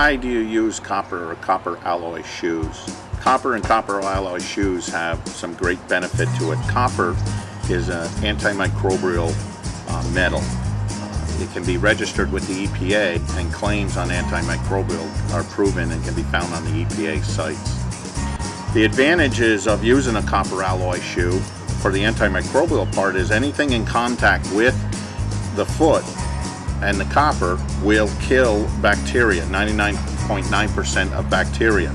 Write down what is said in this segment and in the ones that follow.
why do you use copper or copper alloy shoes? Copper and copper alloy shoes have some great benefit to it. Copper is an antimicrobial metal. It can be registered with the EPA, and claims on antimicrobial are proven and can be found on the EPA sites. The advantages of using a copper alloy shoe for the antimicrobial part is anything in contact with the foot and the copper will kill bacteria, 99.9% of bacteria.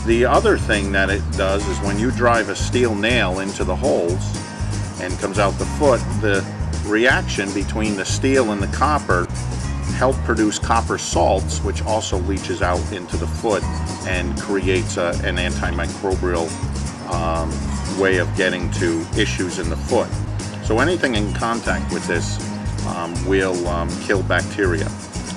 The other thing that it does is when you drive a steel nail into the holes and comes out the foot, the reaction between the steel and the copper help produce copper salts, which also leaches out into the foot and creates an antimicrobial way of getting to issues in the foot. So anything in contact with this will kill bacteria.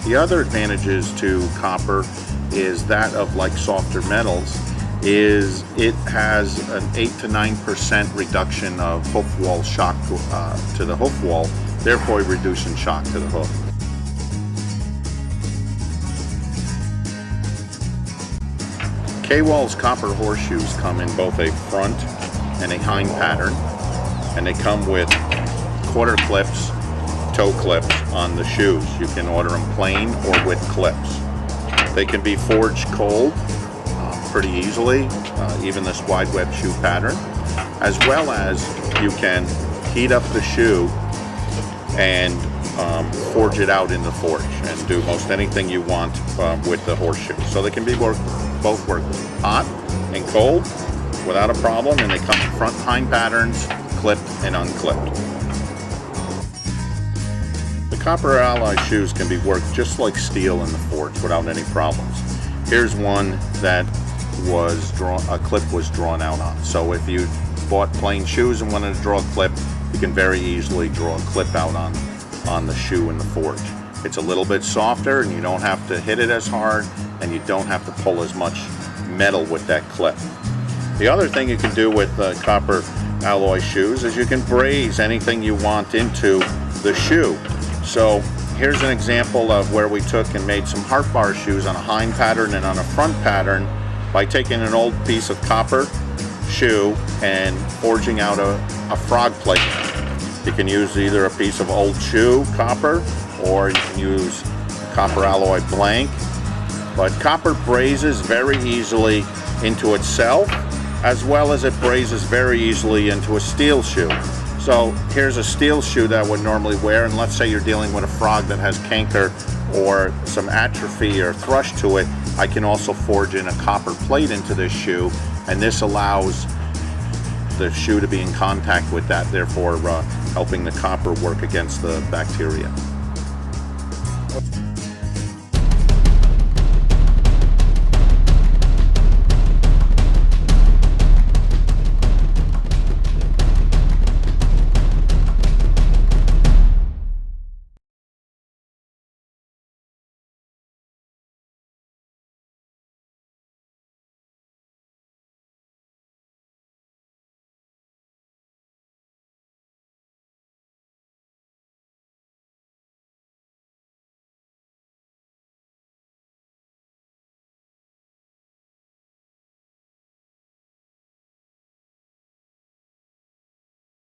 The other advantages to copper is that of like softer metals is it has an 8 to 9% reduction of hoof wall shock to the hoof wall, therefore reducing shock to the hoof. K-Wal's copper horseshoes come in both a front and a hind pattern, and they come with quarter clips, toe clips on the shoes. You can order them plain or with clips. They can be forged cold pretty easily, even this wide web shoe pattern, as well as you can heat up the shoe and forge it out in the forge and do most anything you want with the horseshoe. So they can be both work hot and cold without a problem, and they come in front and hind patterns, clipped and unclipped. The copper alloy shoes can be worked just like steel in the forge without any problems. Here's one that a clip was drawn out on. So if you bought plain shoes and wanted to draw a clip, you can very easily draw a clip out on the shoe in the forge. It's a little bit softer and you don't have to hit it as hard, and you don't have to pull as much metal with that clip. The other thing you can do with copper alloy shoes is you can braze anything you want into the shoe. So here's an example of where we took and made some heart bar shoes on a hind pattern and on a front pattern by taking an old piece of copper shoe and forging out a frog plate. You can use either a piece of old shoe copper, or you can use copper alloy blank. But copper brazes very easily into itself, as well as it brazes very easily into a steel shoe. So here's a steel shoe that I would normally wear, and let's say you're dealing with a frog that has canker or some atrophy or thrush to it, I can also forge in a copper plate into this shoe, and this allows the shoe to be in contact with that, therefore helping the copper work against the bacteria.